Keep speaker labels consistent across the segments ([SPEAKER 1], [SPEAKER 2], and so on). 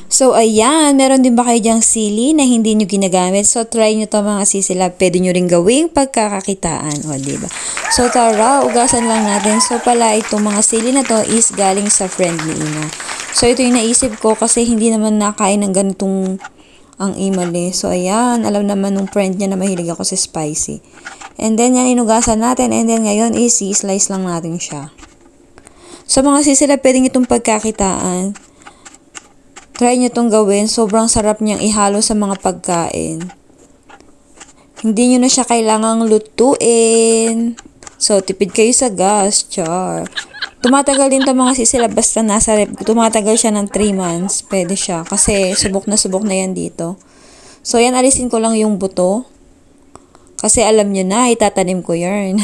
[SPEAKER 1] So, ayan, meron din ba kayo dyang sili na hindi nyo ginagamit? So, try nyo to mga sisilab. Pwede nyo rin gawing pagkakakitaan. O, diba? So, tara, ugasan lang natin. So, pala itong mga sili na to is galing sa friend ni Ina. So, ito yung naisip ko kasi hindi naman nakain ng ganitong ang imali. So, ayan, alam naman nung friend niya na mahilig ako sa spicy. And then, yan, inugasan natin. And then, ngayon is i-slice lang natin siya. So, mga sisilab, pwedeng itong pagkakitaan. Try nyo itong gawin. Sobrang sarap niyang ihalo sa mga pagkain. Hindi nyo na siya kailangang lutuin. So, tipid kayo sa gas. Char. Tumatagal din ito mga sisilab. Basta nasa rep. Tumatagal siya ng 3 months. Pwede siya. Kasi subok na yan dito. So, yan. Alisin ko lang yung buto. Kasi alam nyo na, itatanim ko yarn.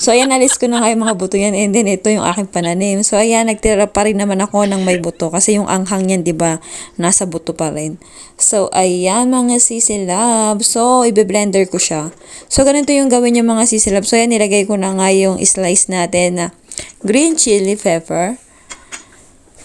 [SPEAKER 1] So, ayan, alis ko na nga yung mga buto yan. And then, ito yung aking pananim. So, ayan, nagtira pa rin naman ako ng may buto. Kasi yung anghang yan, diba, nasa buto pa rin. So, ayan, mga sisilab. So, ibe-blender ko siya. So, ganito yung gawin yung mga sisilab. So, ayan, nilagay ko na nga yung slice natin na green chili pepper.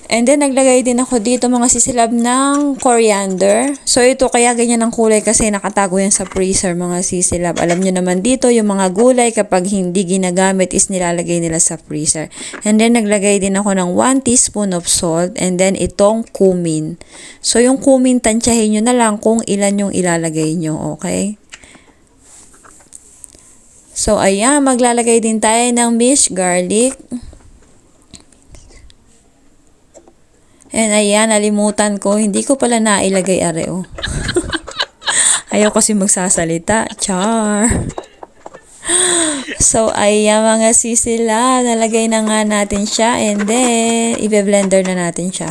[SPEAKER 1] And then, naglagay din ako dito mga sisilab ng coriander. So, ito kaya ganyan ang kulay kasi nakatago yan sa freezer mga sisilab. Alam nyo naman dito, yung mga gulay kapag hindi ginagamit is nilalagay nila sa freezer. And then, naglagay din ako ng 1 teaspoon of salt. And then, itong cumin. So, yung cumin, tansyahin nyo na lang kung ilan yung ilalagay nyo. Okay? So, ayan, maglalagay din tayo ng minced garlic. And ayan, nalimutan ko. Hindi ko pala nailagay areo. Ayaw kasi magsasalita. Char. So, ayan mga sisila. Nalagay na nga natin siya. And then, i-blender na natin siya.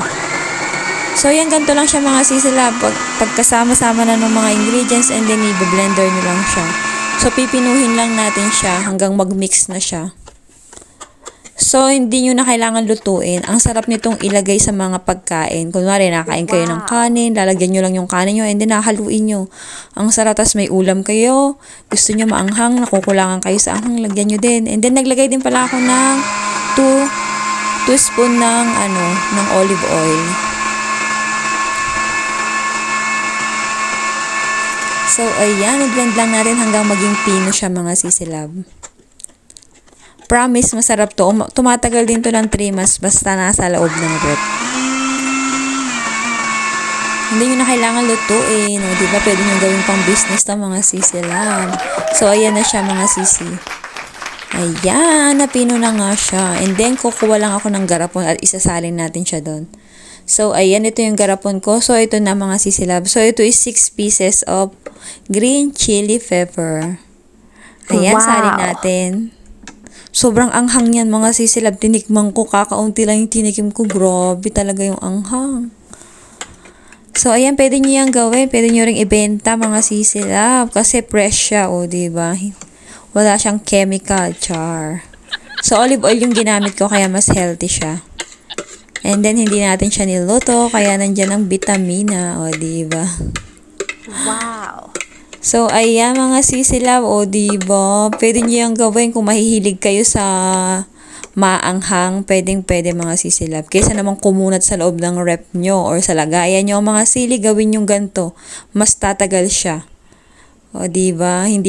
[SPEAKER 1] So, yan, ganito lang siya mga sisila. Pagkasama-sama na ng mga ingredients and then i-blender nyo lang siya. So, pipinuhin lang natin siya hanggang mag-mix na siya. So, hindi nyo na kailangan lutuin. Ang sarap nitong ilagay sa mga pagkain. Kunwari, nakain kayo ng kanin, lalagyan nyo lang yung kanin nyo, and then nakahaluin nyo. Ang sarap, tas may ulam kayo. Gusto nyo maanghang, nakukulangan kayo sa anghang, lagyan nyo din. And then, naglagay din pala ako ng 2 spoon ng olive oil. So, ayan, i-blend lang natin hanggang maging pino siya mga sisilab. Promise, masarap to. Tumatagal din to ng 3 months basta nasa loob ng rep. Hindi nyo na kailangan lutuin. O, diba? Pwede nyo gawin pang business to mga sisilab. So, ayan na siya mga sisi. Ayan, napino na nga siya. And then, kukuha lang ako ng garapon at isasalin natin siya doon. So, ayan, ito yung garapon ko. So, ito na mga sisilab. So, ito is 6 pieces of green chili pepper. Ayan, wow. Salin natin. Sobrang anghang yan mga sisilab. Tinikman ko, kakaunti lang yung tinikim ko. Grabe talaga yung anghang. So, ayan, pwede nyo yung gawin. Pwede nyo ring ibenta mga sisilab. Kasi fresh siya, o, diba? Wala siyang chemical, char. So, olive oil yung ginamit ko, kaya mas healthy siya. And then, hindi natin siya niluto, kaya nandyan ang vitamina, o, diba?
[SPEAKER 2] Wow!
[SPEAKER 1] So, ayan mga sisilab, o diba? Pwede nyo yung gawin kung mahihilig kayo sa maanghang. Pwede mga sisilab. Kaysa naman kumunat sa loob ng rep nyo or sa lagayan nyo, mga sili, gawin yung ganito. Mas tatagal siya. O diba? Hindi